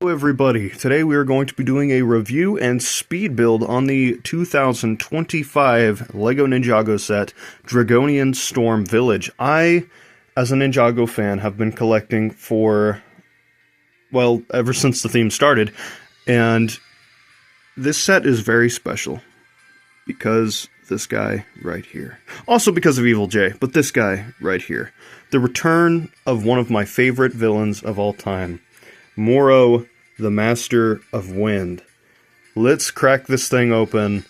Hello everybody, today we are going to be doing a review and speed build on the 2025 LEGO Ninjago set, Dragonian Storm Village. I, as a Ninjago fan, have been collecting for, well, ever since the theme started, and this set is very special, because this guy right here. Also because of Evil J, but this guy right here. The return of one of my favorite villains of all time, Moro, the Master of Wind. Let's crack this thing open.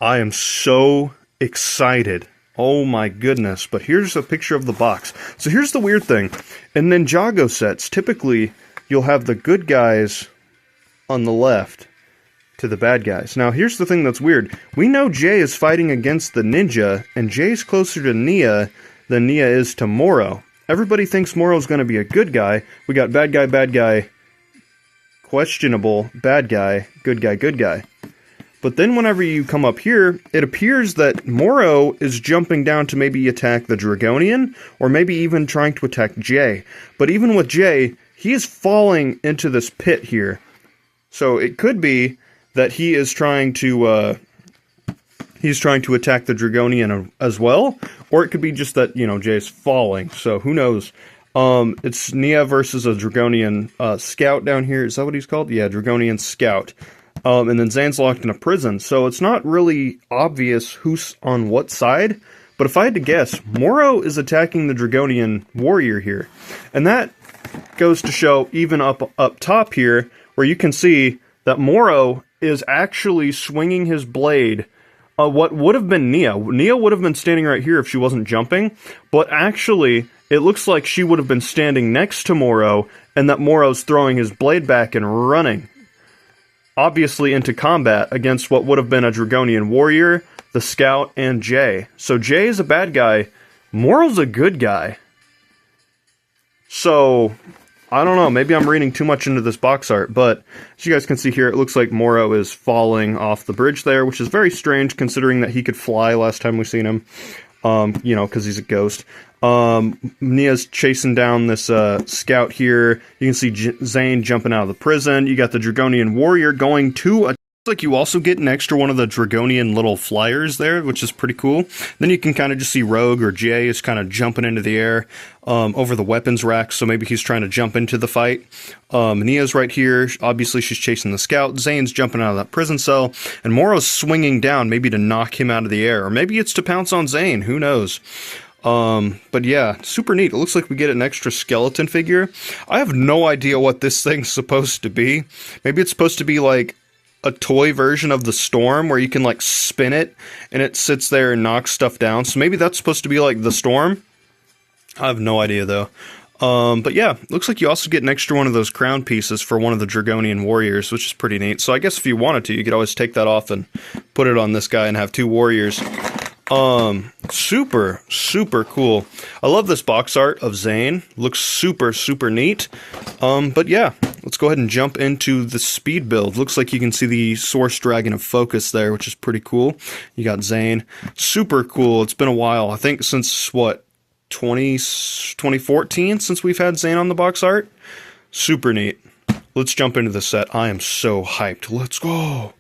I am so excited. Oh my goodness. But here's a picture of the box. So here's the weird thing. In Ninjago sets, typically you'll have the good guys on the left to the bad guys. Now here's the thing that's weird. We know Jay is fighting against the ninja, and Jay's closer to Nia than Nia is to Moro. Everybody thinks Moro's going to be a good guy. We got bad guy, questionable, bad guy, good guy, good guy. But then whenever you come up here, it appears that Moro is jumping down to maybe attack the Dragonian, or maybe even trying to attack Jay. But even with Jay, he is falling into this pit here. So it could be that he is trying to attack the Dragonian as well, or it could be just that, you know, Jay's falling. So who knows? It's Nia versus a Dragonian scout down here. Is that what he's called? Yeah, Dragonian scout. And then Zane's locked in a prison, so it's not really obvious who's on what side. But if I had to guess, Moro is attacking the Dragonian warrior here. And that goes to show even up top here, where you can see that Moro is actually swinging his blade. What would have been Nia. Nia would have been standing right here if she wasn't jumping, but actually it looks like she would have been standing next to Moro, and that Moro's throwing his blade back and running, obviously into combat against what would have been a Dragonian warrior, the scout, and Jay. So Jay is a bad guy, Moro's a good guy. So I don't know, maybe I'm reading too much into this box art, but as you guys can see here, it looks like Moro is falling off the bridge there, which is very strange considering that he could fly last time we seen him, you know, because he's a ghost. Nia's chasing down this scout here. You can see Zane jumping out of the prison. You got the Dragonian warrior going to a... Like you also get an extra one of the Dragonian little flyers there, which is pretty cool. Then you can kind of just see Rogue or Jay is kind of jumping into the air over the weapons rack, so maybe he's trying to jump into the fight. Nia's right here. Obviously, she's chasing the scout. Zane's jumping out of that prison cell, and Moro's swinging down, maybe to knock him out of the air, or maybe it's to pounce on Zane. Who knows? But yeah, super neat. It looks like we get an extra skeleton figure. I have no idea what this thing's supposed to be. Maybe it's supposed to be like a toy version of the Storm where you can like spin it and it sits there and knocks stuff down. So maybe that's supposed to be like the Storm. I have no idea though. But yeah, looks like you also get an extra one of those crown pieces for one of the Dragonian warriors, which is pretty neat. So I guess if you wanted to, you could always take that off and put it on this guy and have two warriors. Super cool. I love this box art of Zane. Looks super neat. But yeah, let's go ahead and jump into the speed build. Looks like you can see the Source Dragon of Focus there, which is pretty cool. You got Zane. Super cool. It's been a while. I think since, what, 2014 since we've had Zane on the box art? Super neat. Let's jump into the set. I am so hyped. Let's go.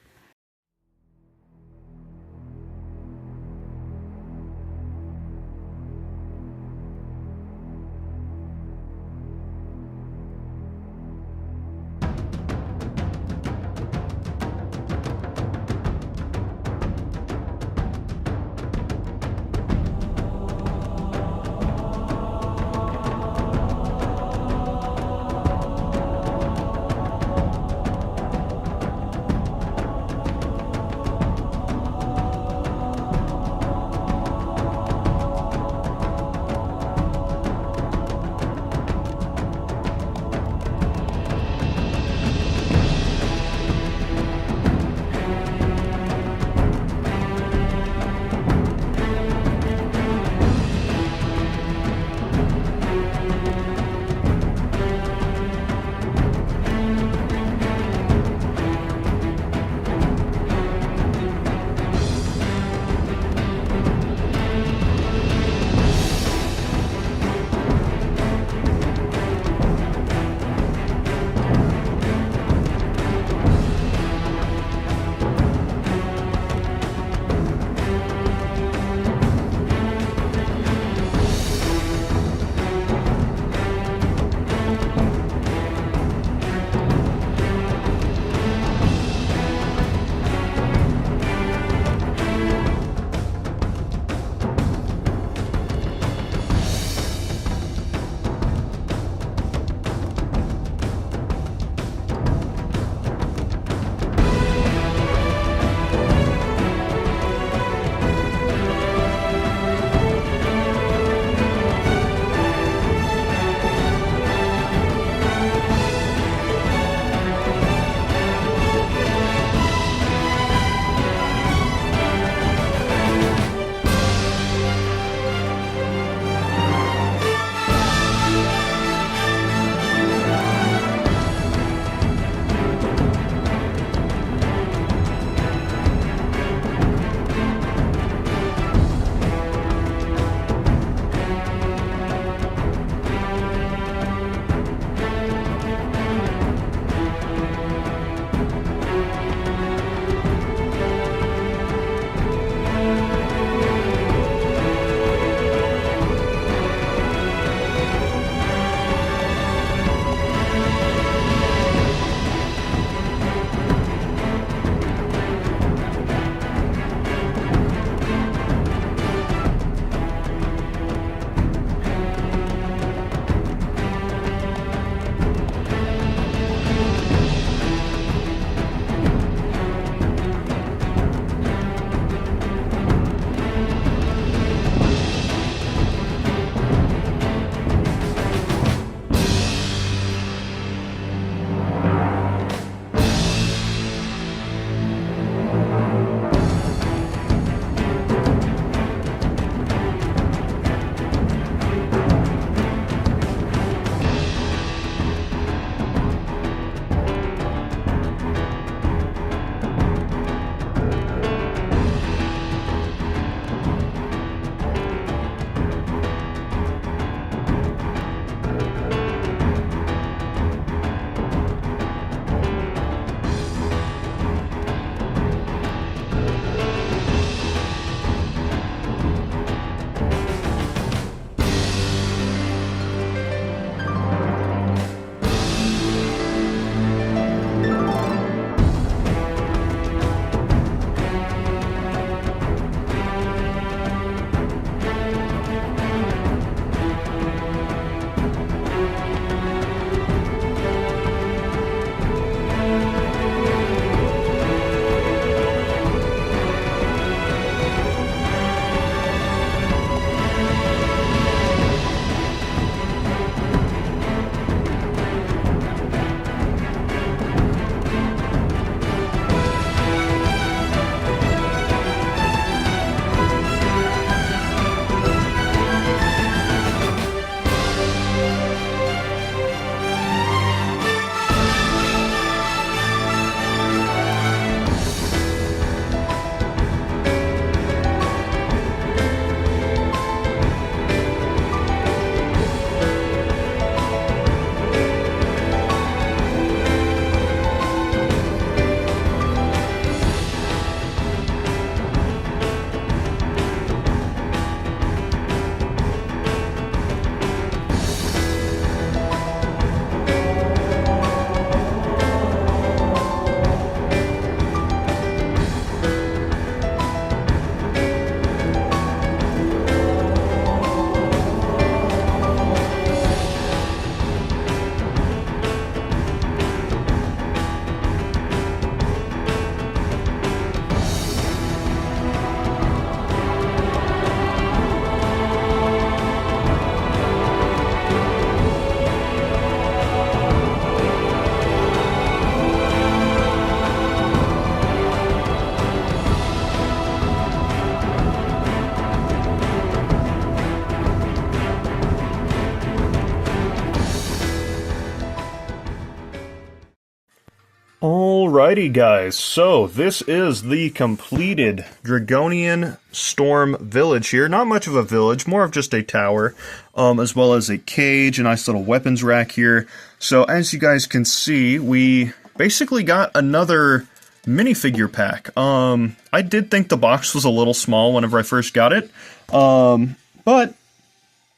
Alrighty guys, so this is the completed Dragonian Storm Village here. Not much of a village, more of just a tower, as well as a cage, a nice little weapons rack here. So as you guys can see, we basically got another minifigure pack. I did think the box was a little small whenever I first got it, but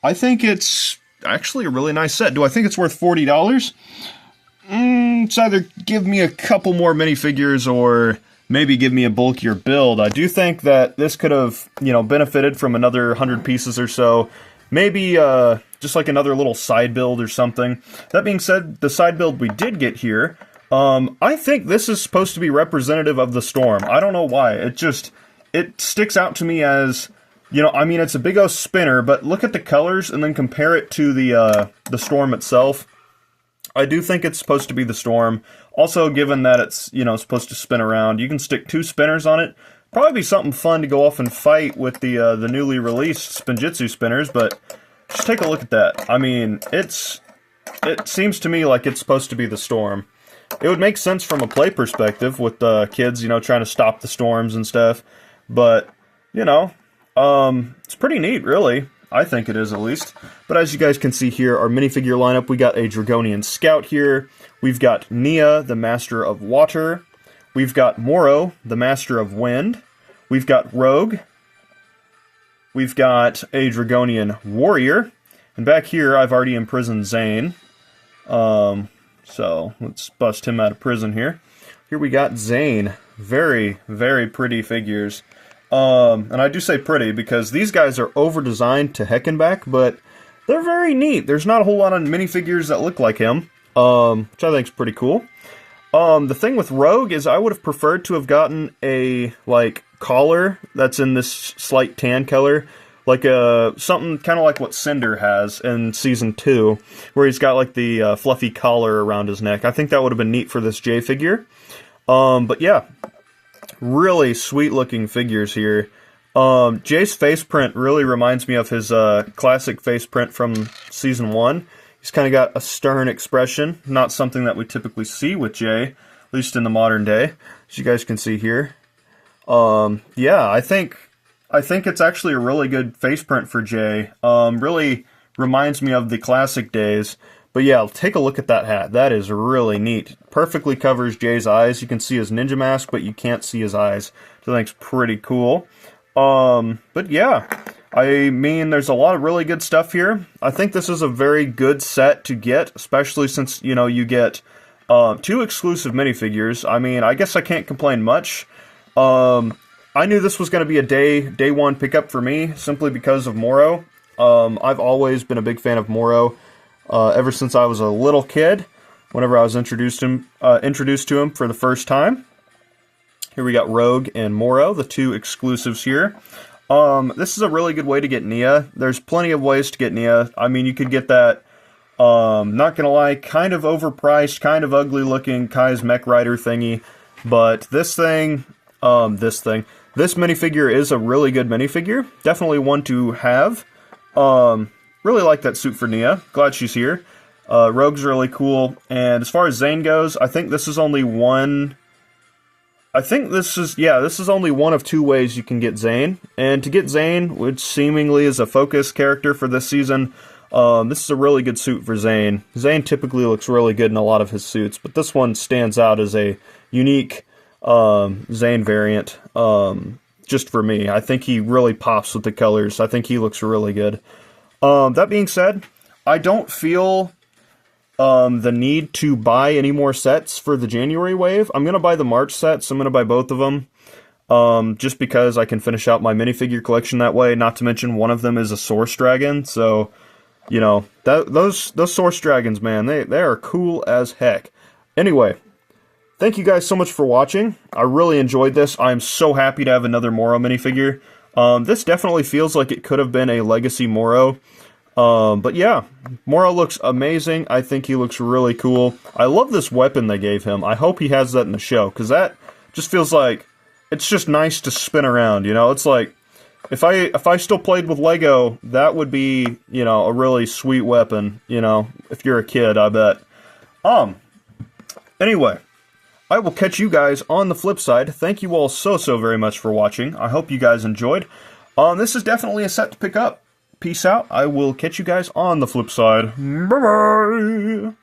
I think it's actually a really nice set. Do I think it's worth $40? It's either give me a couple more minifigures or maybe give me a bulkier build. I do think that this could have, benefited from another 100 pieces or so. Maybe just like another little side build or something. That being said, the side build we did get here, I think this is supposed to be representative of the Storm. I don't know why. It sticks out to me as, it's a big O spinner, but look at the colors and then compare it to the Storm itself. I do think it's supposed to be the Storm. Also, given that it's, supposed to spin around, you can stick 2 spinners on it. Probably be something fun to go off and fight with the newly released Spinjitzu spinners, but just take a look at that. I mean, it seems to me like it's supposed to be the Storm. It would make sense from a play perspective with the kids, trying to stop the storms and stuff. But, it's pretty neat, really. I think it is, at least. But as you guys can see here, our minifigure lineup, we got a Dragonian Scout here. We've got Nia, the Master of Water. We've got Moro, the Master of Wind. We've got Rogue. We've got a Dragonian Warrior. And back here, I've already imprisoned Zane. So, let's bust him out of prison here. Here we got Zane. Very, very pretty figures. And I do say pretty because these guys are over-designed to heck and back, but they're very neat. There's not a whole lot of minifigures that look like him, which I think is pretty cool. The thing with Rogue is I would have preferred to have gotten a, collar that's in this slight tan color, something kind of like what Cinder has in Season 2, where he's got, the fluffy collar around his neck. I think that would have been neat for this J figure. But yeah. Really sweet-looking figures here. Jay's face print really reminds me of his classic face print from Season 1. He's kind of got a stern expression, not something that we typically see with Jay, at least in the modern day, as you guys can see here. Yeah, I think it's actually a really good face print for Jay. Really reminds me of the classic days. But yeah, take a look at that hat. That is really neat. Perfectly covers Jay's eyes. You can see his ninja mask, but you can't see his eyes. So I think it's pretty cool. But yeah, I mean, there's a lot of really good stuff here. I think this is a very good set to get, especially since, you get 2 exclusive minifigures. I mean, I guess I can't complain much. I knew this was going to be a day one pickup for me, simply because of Moro. I've always been a big fan of Moro. Ever since I was a little kid, whenever I was introduced to him for the first time. Here we got Rogue and Moro, the 2 exclusives here. This is a really good way to get Nia. There's plenty of ways to get Nia. I mean, you could get that, not gonna lie, kind of overpriced, kind of ugly looking Kai's Mech Rider thingy. But this minifigure is a really good minifigure. Definitely one to have. Really like that suit for Nia. Glad she's here. Rogue's really cool. And as far as Zane goes, I think this is only one... this is only one of 2 ways you can get Zane. And to get Zane, which seemingly is a focus character for this season, this is a really good suit for Zane. Zane typically looks really good in a lot of his suits, but this one stands out as a unique Zane variant, just for me. I think he really pops with the colors. I think he looks really good. That being said, I don't feel the need to buy any more sets for the January wave. I'm going to buy the March sets. I'm going to buy both of them, just because I can finish out my minifigure collection that way. Not to mention one of them is a Source Dragon, so, those Source Dragons, man, they are cool as heck. Anyway, thank you guys so much for watching. I really enjoyed this. I'm so happy to have another Moro minifigure. This definitely feels like it could have been a Legacy Moro. But yeah, Moro looks amazing. I think he looks really cool. I love this weapon they gave him. I hope he has that in the show, because that just feels like it's just nice to spin around, It's like, if I still played with Lego, that would be, a really sweet weapon, if you're a kid, I bet. Anyway, I will catch you guys on the flip side. Thank you all so very much for watching. I hope you guys enjoyed. This is definitely a set to pick up. Peace out. I will catch you guys on the flip side. Bye-bye.